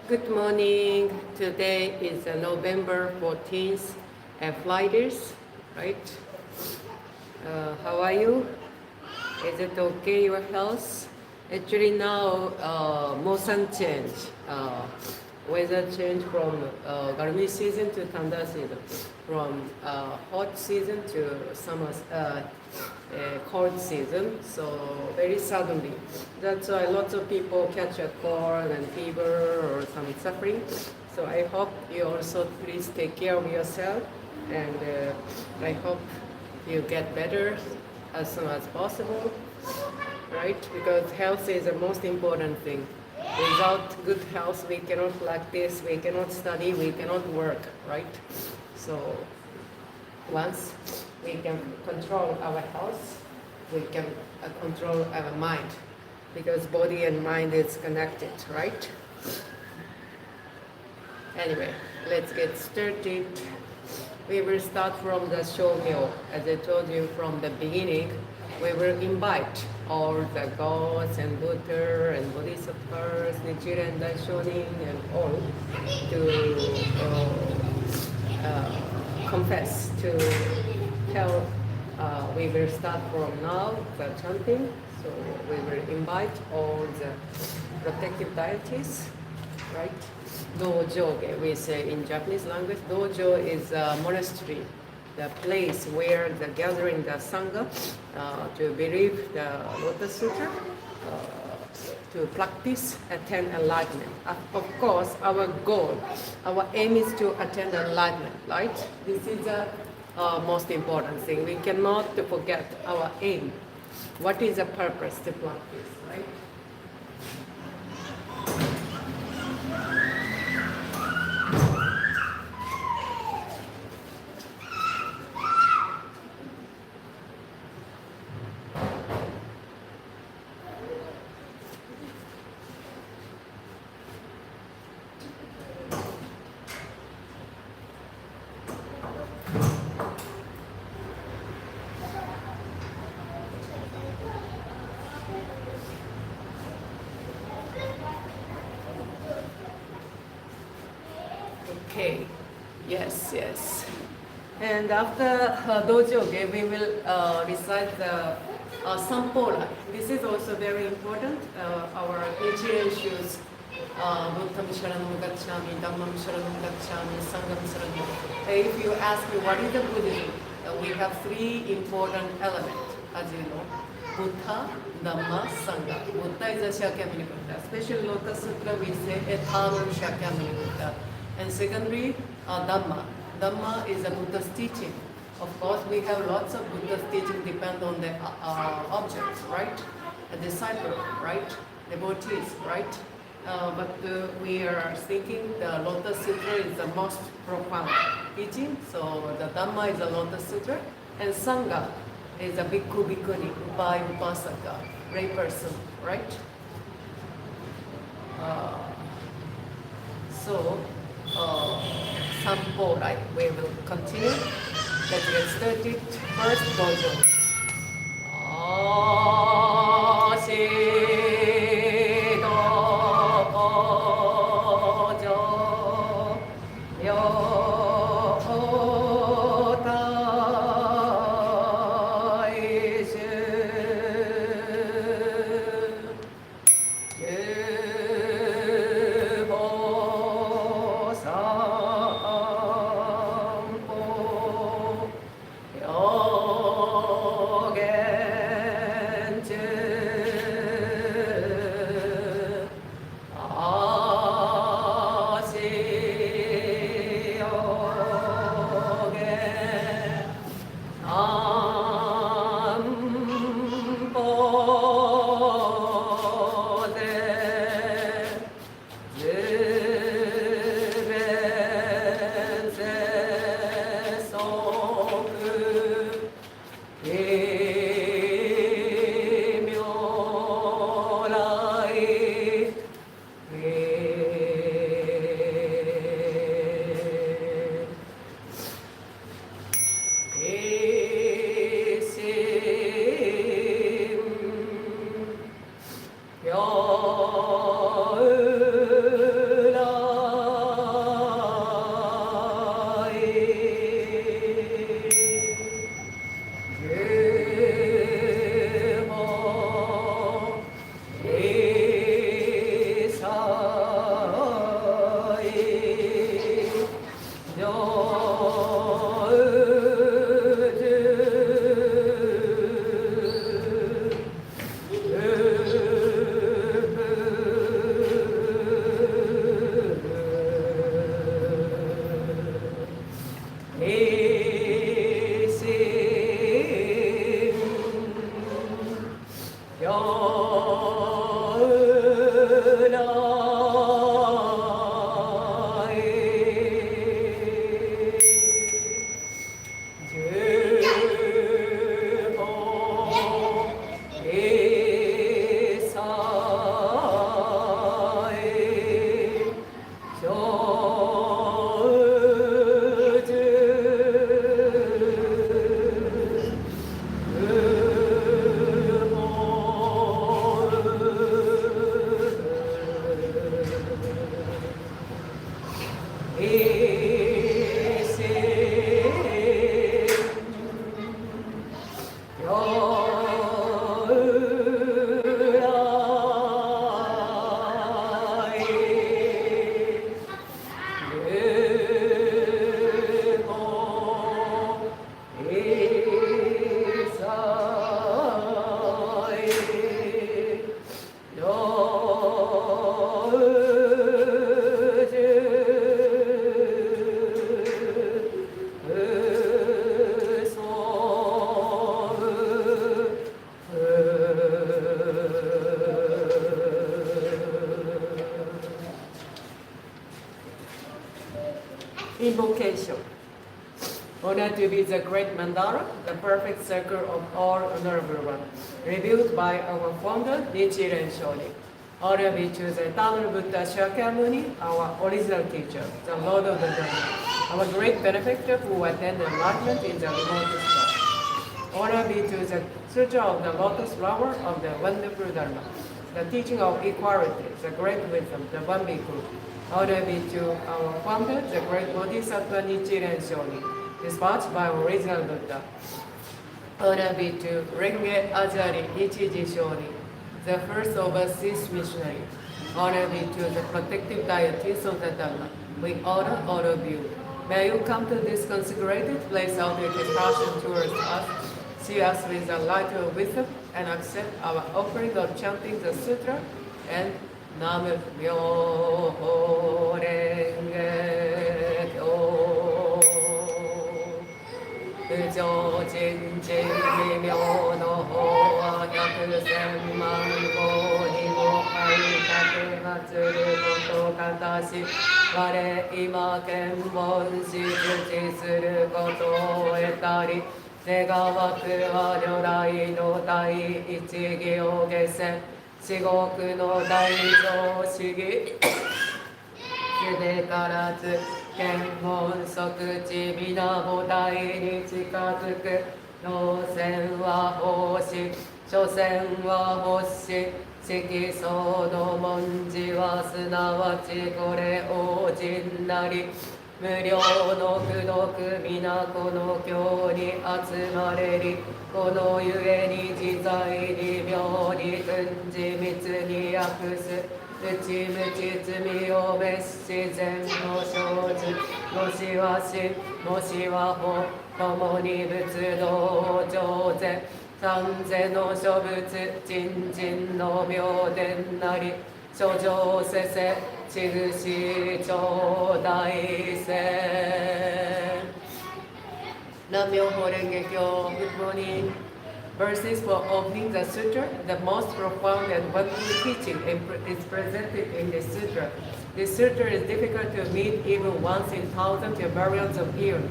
Good morning. Today is November 14th, Fridays, right? How are you? Is it okay, your health? Actually now, motion change, weather change from garmi season to tanda season, from hot season to summer, cold season, so very suddenly. That's why lots of people catch a cold and fever or some suffering. So I hope you also please take care of yourself, and I hope you get better as soon as possible, right? Because health is the most important thing. Without good health, we cannot practice, we cannot study, we cannot work, right? So once we can control our health, we can control our mind, because body and mind is connected, right? Anyway, let's get started. We will start from the shomyo. As I told you from the beginning, we will invite all the gods and Buddha and Bodhisattvas, Nichiren Daishonin and all to confess, to tell. We will start from now the chanting. So we will invite all the protective deities, right? Dojo, we say in Japanese language. Dojo is a monastery, the place where the gathering the sangha to believe the Lotus Sutra, to practice, attain enlightenment. Of course, our goal, our aim is to attain enlightenment, right? This is the most important thing. We cannot forget our aim. What is the purpose to practice, right? Okay, yes. And after dojo, we will recite the sampola. This is also very important. Our Nichiren Shu's Buddham Sharanam Gacchami, Dhammam Sharanam Gacchami, Sangham Sharanam. If you ask me what is the Buddhism, we have three important elements, as you know. Buddha, Dhamma, Sangha. Buddha is a Shakyamuni Buddha. Especially Lotus Sutra, we say eternal Shakyamuni Buddha. And secondly, Dhamma. Dhamma is a Buddha's teaching. Of course, we have lots of Buddha's teaching depend on the objects, right? A disciple, right? Devotees, right? But we are thinking the Lotus Sutra is the most profound teaching. So the Dhamma is the Lotus Sutra, and Sangha is a Bhikkhu, Bhikkhuni, Upai, Upasaka, lay person, right? Sampo, right? We will continue. Let's get started. First, dojo. Invocation. Honor to be the great mandala, the perfect circle of all honorable one, revealed by our founder Nichiren Shu. Honor be to the eternal Buddha Shakyamuni, our original teacher, the Lord of the Dharma, our great benefactor who attained enlightenment in the remotest past. Honor be to the Sutra of the Lotus flower of the wonderful Dharma, the teaching of equality, the great wisdom, the one Bhikkhu. Honor be to our founder, the great Bodhisattva Nichiren Shu, dispatched by our original Buddha. Honor be to Renge Ajari Ichiji Shoni, the first overseas missionary. Honor be to the protective deities of the Dhamma. We honor all of you. May you come to this consecrated place out with compassion towards us, see us with the light of wisdom, and accept our offering of chanting the sutra and Nam Myo Renge Kyo. Ujo Jin Jin Mi Myo no Ho wa Hyaku Senman Go Ni wo Ai Taku Matsuru Koto Katashi Ware Ima Kenbon Shizuchi Suru Koto o Etari Nega Waku wa Ryorai no Dai Ichigi o Gesen 至極の大乗主義すべからず見聞即知皆菩提に近づく能線は奉仕所詮は欲し色相の文字はすなわちこれ王人なり無料の功徳皆この経に集まれりこのゆえに自在に妙に訓示密に訳す内無知罪を滅し善の生ずもしは死もしは法共に仏道上善三世の諸仏人人の妙伝なり諸上せせちぐし頂戴せ南無法蓮華経 Good morning. Verses for opening the sutra, the most profound and wonderful teaching is presented in the sutra. This sutra is difficult to meet even once in thousands or millions of years.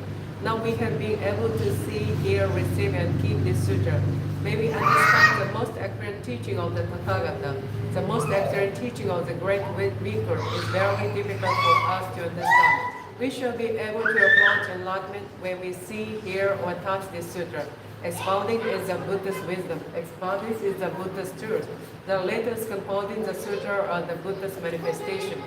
Now we have been able to see, hear, receive, and keep this sutra. May we understand the most accurate teaching of the Tathagata. The most accurate teaching of the great Bhikkhu is very difficult for us to understand. We shall be able to approach enlightenment when we see, hear, or touch this sutra. Expounding is the Buddha's wisdom. Expounding is the Buddha's truth. The letters composing the sutra are the Buddha's manifestation.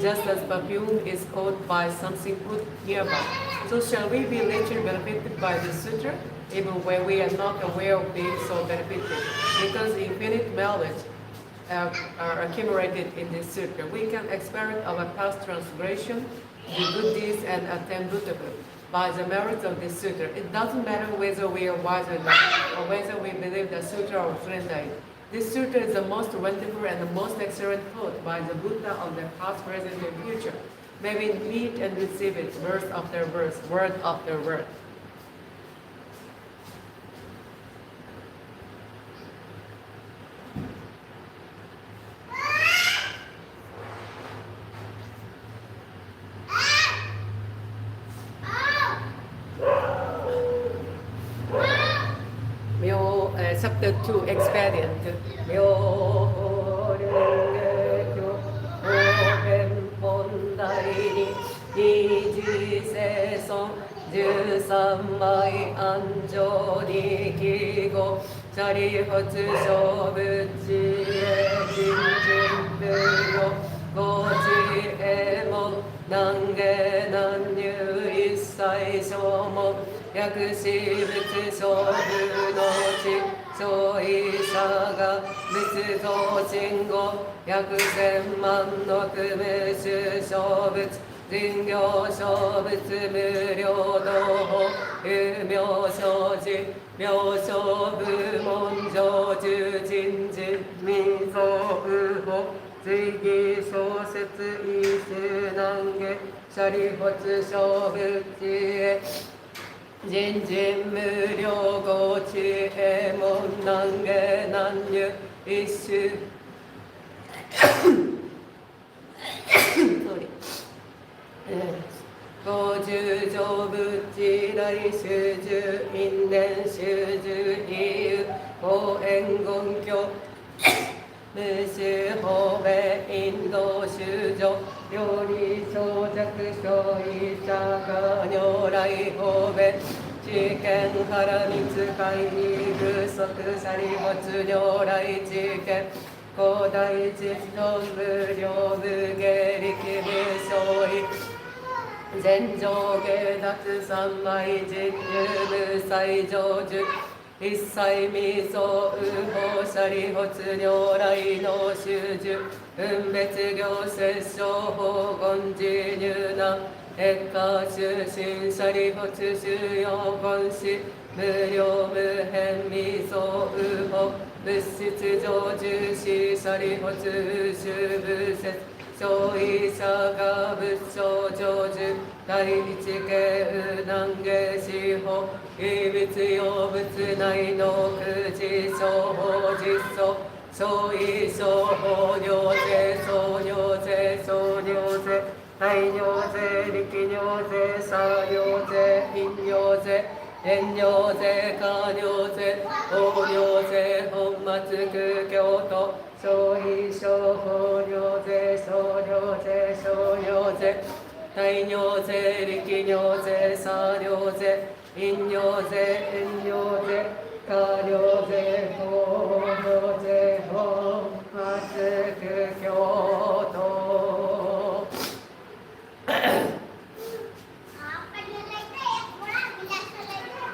Just as perfume is caught by something put nearby, so shall we be literally benefited by the sutra, even when we are not aware of being so benefited, because infinite knowledge are accumulated in this sutra. We can experience our past transgression, do good deeds, and attain Buddhahood by the merits of this sutra. It doesn't matter whether we are wise or not, or whether we believe the sutra or surrender. This sutra is the most wonderful and the most excellent taught by the Buddha of the past, present, and future. May we meet and receive it verse after verse, word after word. chapter 2, expedient.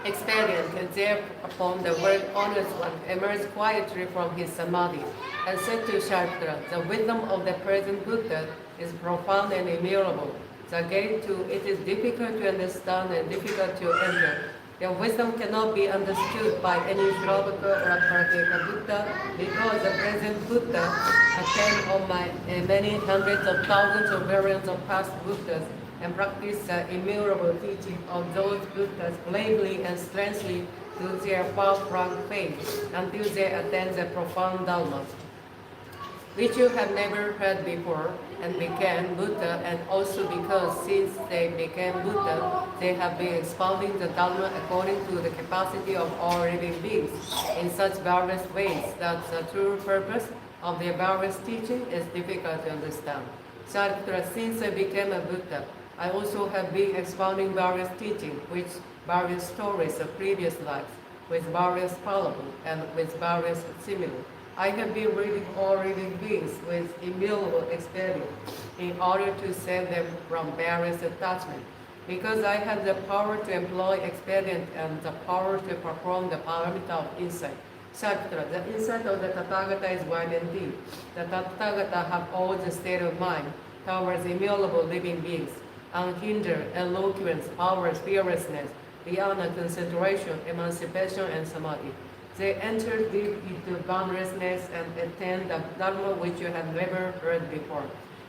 Expedient, and thereupon the word honest one emerged quietly from his samadhi and said to Shartra, the wisdom of the present Buddha is profound and immutable. The gate to it is difficult to understand and difficult to enter. Their wisdom cannot be understood by any Shravaka or Pratyeka Buddha because the present Buddha attained on many hundreds of thousands of variants of past Buddhas and practiced the immutable teaching of those Buddhas bravely and strangely to their far-flung faith until they attain the profound Dharma, which you have never heard before, and became Buddha, and also because since they became Buddha, they have been expounding the Dharma according to the capacity of all living beings in such various ways that the true purpose of their various teaching is difficult to understand. Sariputta, since I became a Buddha, I also have been expounding various teachings, which various stories of previous lives, with various parables and with various similar. I have been reading all living beings with immutable experience in order to save them from various attachments, because I have the power to employ experience and the power to perform the paramita of insight. Sariputta, the insight of the Tathagata is wide and deep. The Tathagata have all the state of mind towards immutable living beings, unhindered eloquence, power, fearlessness, dhyana, concentration, emancipation, and samadhi. They enter deep into boundlessness and attain the Dharma which you have never heard before.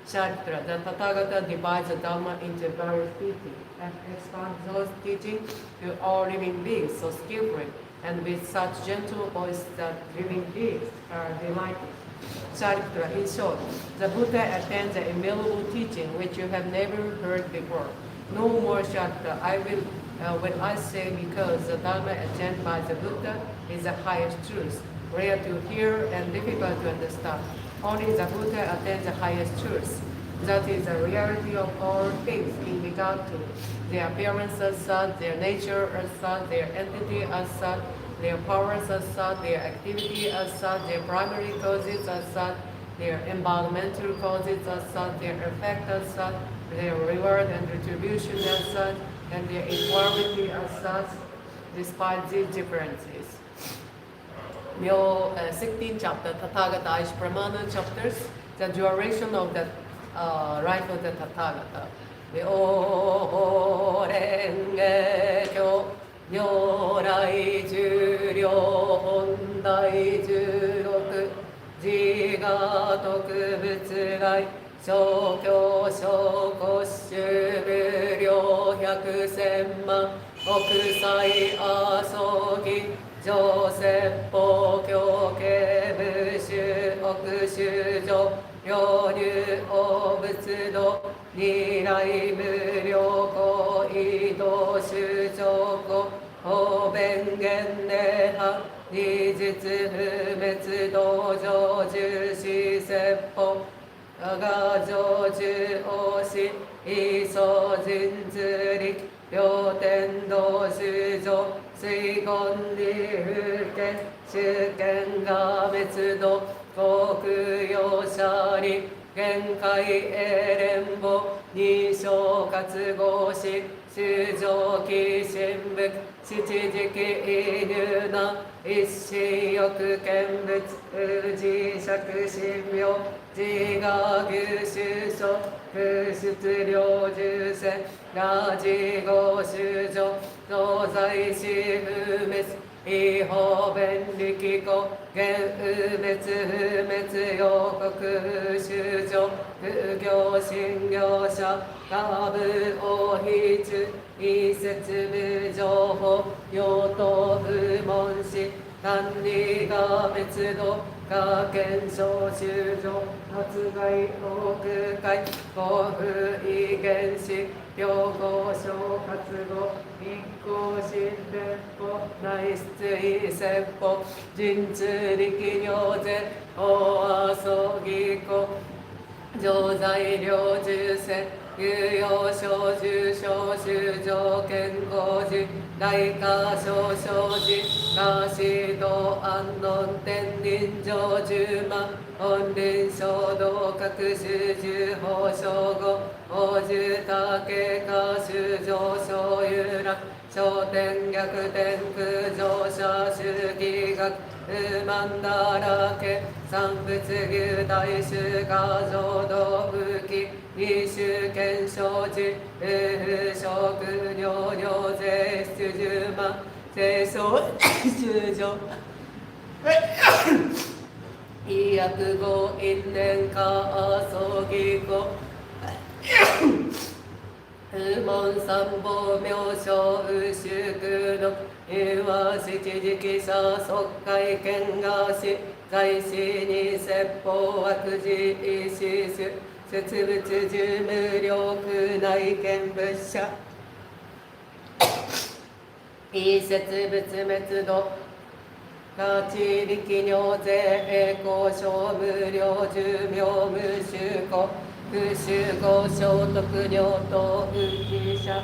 Sariputta, the Tathagata divides the Dharma into various teachings and expands those teachings to all living beings so skillfully and with such gentle voice that living beings are delighted. Sariputta, in short, the Buddha attains the immutable teaching which you have never heard before. No more, Sariputta, I will when I say because the Dharma attained by the Buddha is the highest truth, rare to hear and difficult to understand. Only the Buddha attains the highest truth. That is the reality of all things in regard to their appearance as such, their nature as such, their entity as such, their powers as such, their activity as such, their primary causes as such, their environmental causes as such, their effect as such, their reward and retribution as such, and their equality as such, despite these differences. 16 chapter, Tathagata Aish Pramana chapters, the duration of the life of the Tathagata. 妙蓮華如来十両本大十六自我特別来小教小骨衆無量百千万億歳遊戯上説法教系無種億種上両流応仏道二来無量行移動修正後方便現礼派二実不滅道場重視説法我が成就王子異相人図力両天道修上水言理不見主権が滅度航空用車に限界英連母二小活合し修上期神仏七時期異入な一心欲見物自釈神妙自我牛修所空出量重戦ラジ合修上東西死不滅異法弁力語現不滅不滅予告不修上不行信業者多部応筆異説無情報用途不問し単理が滅度が検証修上発害多空海幸福異原子両方小活語一向心伝法内出異説法人通力行税法阿義語常在領重戦有用小重小修上健康寺大化小小寺下士道安穏天輪上十万本輪小道各種十法小語法十竹下修上小遊覧小天逆天空上者修義学曼荼羅家三仏牛大衆化浄土風紀二種検証寺不食尿尿税出十万清掃修上医薬語因縁化葬儀語不問三宝妙正不宿の有は七時期者即会見がし在死に説法悪事意思す説仏十無量空内見仏者異説仏滅度価値力尿税栄光小無量寿命無修行不修行小徳尿等運気者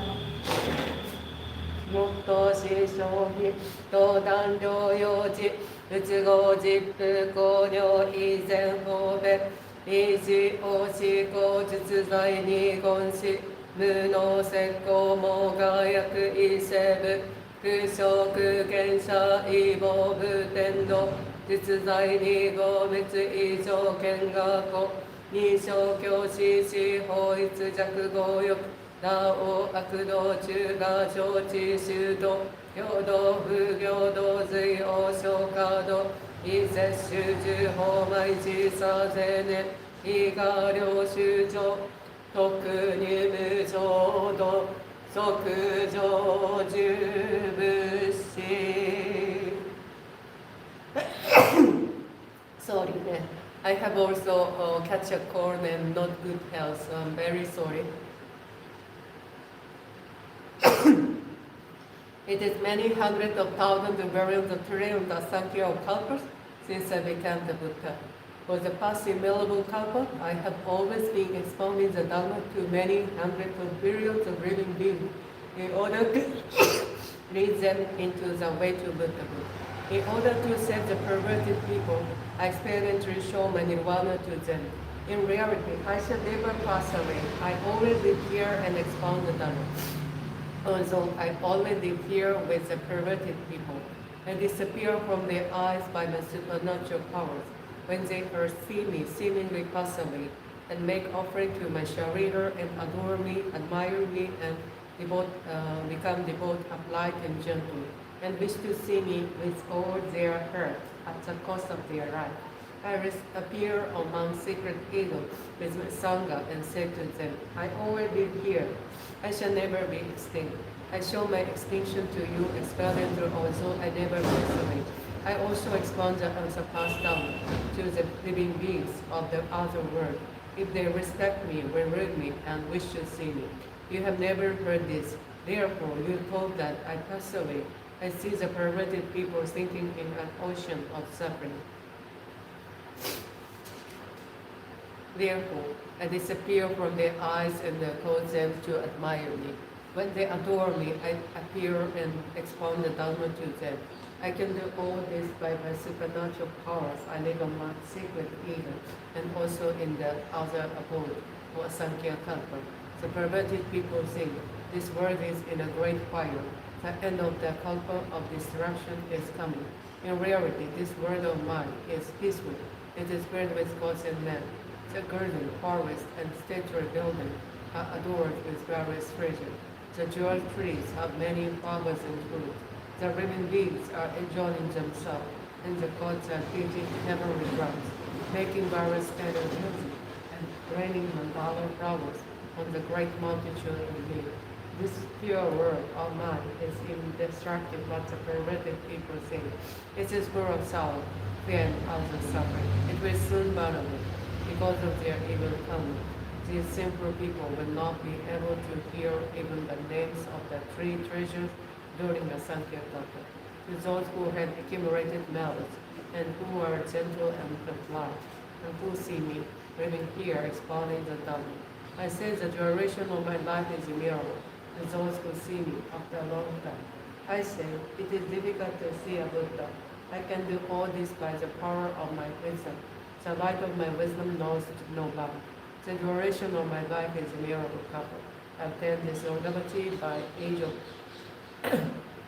もっとし消費登壇療養時仏語実布公尿以前方便維持応思考実在に言し無能説教網が薬異生部空食原者異謀部天道実在に合滅異常見学語二小教師司法律弱合欲なお悪道中が承知修道平等不平等随応消化道異摂取十法毎時差税年異我領修上特に無浄土即上十仏師Sorry ね I have also catch a cold and not good health, so I'm very sorry. It is many hundreds of thousands of billions of trillions of Sankhya of kalpas since I became the Buddha. For the past innumerable kalpa, I have always been expounding the Dharma to many hundreds of billions of living beings in order to lead them into the way to Buddhahood. In order to set the perverted people, I experientially show my nirvana to them. In reality, I shall never pass away. I always live here and expound the Dharma. Although I always live here with the perverted people, and disappear from their eyes by my supernatural powers. When they first see me, seemingly pass away, and make offering to my Sharira and adore me, admire me, and become devout, upright, and gentle, and wish to see me with all their hurt at the cost of their life. I appear among sacred idols with my Sangha and say to them, I always live here. I shall never be extinct. I show my extinction to you, expelling through also I never pass away. I also expound the unsurpassed Dhamma to the living beings of the other world, if they respect me, revere me, and wish to see me. You have never heard this. Therefore, you thought that I pass away. I see the perverted people sinking in an ocean of suffering. Therefore, I disappear from their eyes and cause them to admire me. When they adore me, I appear and expound the Dhamma to them. I can do all this by my supernatural powers. I live among sacred Eden and also in the other abode, or Sankhya Kalpa. The perverted people think this world is in a great fire. The end of the Kalpa of destruction is coming. In reality, this world of mine is peaceful. It is filled with gods and men. The garden, forest, and statue building are adorned with various treasures. The jewel trees have many flowers and fruit. The living beings are enjoying themselves, and the gods are eating heavenly grounds, making various kind of music, and raining mandala flowers on the great multitude of beings. This pure world of mine is indestructible, but the perverted people think it is full of sorrow, fear, and other suffering. It will soon burn away because of their evil conduct. These simple people will not be able to hear even the names of the three treasures during the Sankhya Kalpa. To those who have accumulated merits and who are gentle and compliant, and who see me living here expounding the Dhamma, I say the duration of my life is immutable. To those who see me after a long time, I say it is difficult to see a Buddha. I can do all this by the power of my wisdom. The light of my wisdom knows no bound. The duration of my life is immutable couple. I obtain this longevity by age of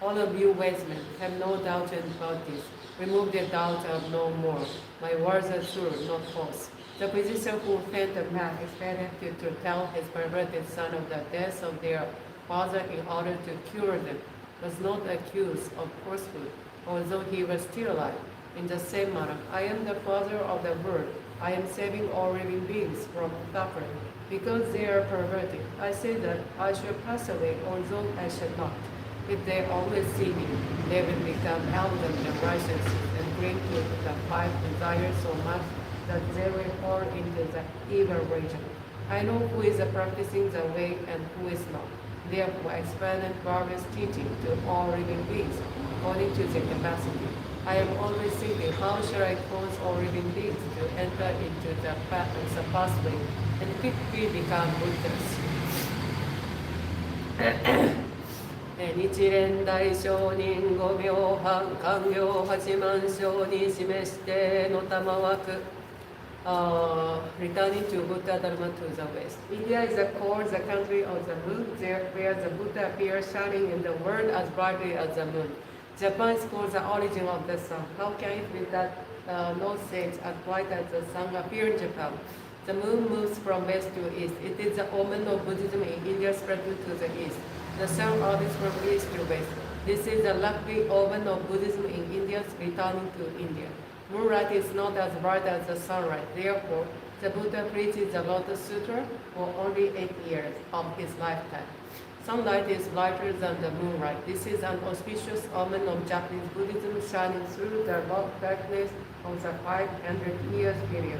all of you wise men have no doubt about this. Remove the doubt of no more. My words are true, not false. The physician who fed the man expected to tell his perverted son of the death of their father in order to cure them, was not accused of falsehood, although he was still alive. In the same manner, I am the father of the world. I am saving all living beings from suffering. Because they are perverted, I say that I shall pass away, although I shall not. If they always see me, they will become arrogant and righteous and cling to the five desires so much that they will fall into the evil region. I know who is practicing the way and who is not. Therefore, I expanded various teaching to all living beings according to their capacity. I am always thinking, how shall I cause all living beings to enter into the pathway and quickly become Buddhas? 日蓮大聖人五秒半官業八万章に示しての玉枠 returning to Buddha Dharma to the West. India is called the country of the moon, where the Buddha appears shining in the world as brightly as the moon. Japan is called the origin of the sun. How can it be that no sage as bright as the sun appear in Japan? The moon moves from west to east. It is the omen of Buddhism in India spreading to the east. The sun rises from east to west. This is the lucky omen of Buddhism in India returning to India. Moonlight is not as bright as the sunlight. Therefore, the Buddha preaches the Lotus Sutra for only 8 years of his lifetime. Sunlight is brighter than the moonlight. This is an auspicious omen of Japanese Buddhism shining through the darkness of the 500 years period.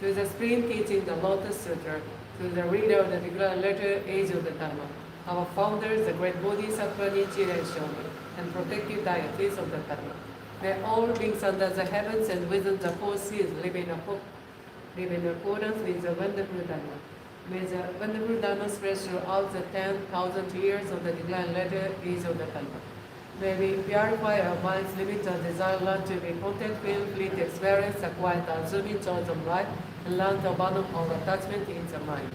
to the supreme teaching, the Lotus Sutra, to the reader of the regular letter age of the Dharma, our founders, the great Bodhisattva Nichiren Shu, and protective deities of the Dharma. May all beings under the heavens and within the four seas live in accordance with the wonderful Dharma. May the wonderful Dharma spread throughout the 10,000 years of the divine letter age of the Dharma. May we purify our minds, limit our desire, learn to be content, feel, fleet, experience, acquire the assuming choice of life, and learn to abandon all attachment in the mind.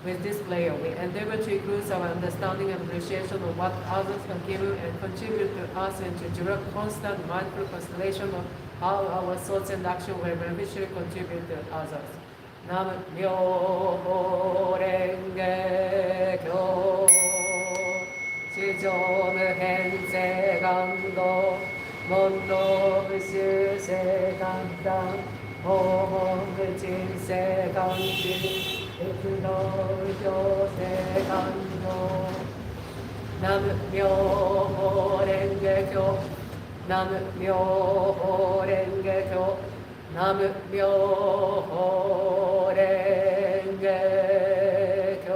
With this prayer, we endeavor to increase our understanding and appreciation of what others can give and contribute to us, and to direct constant mindful consideration of how our thoughts and actions will beneficially contribute to others. Nam Myo Renge Kyo. 地上無変性願道問答無修正願断法本無人性願地鉄道無常性願道南無妙法蓮華経南無妙法蓮華経南無妙法蓮華経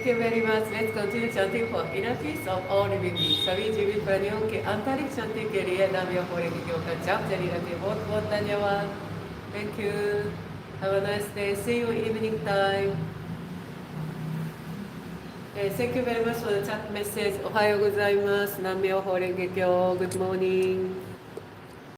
Thank you very much. Let's continue chanting for inner peace of all living beings. सभी जीवित प्राणियों के आंतरिक शांति के लिए नाम या होरे की का जाप जारी रखें. बहुत बहुत धन्यवाद. Thank you. Have a nice day. See you evening time. Thank you very much for the chat message. おはようございます。南無妙法蓮華経 Good morning.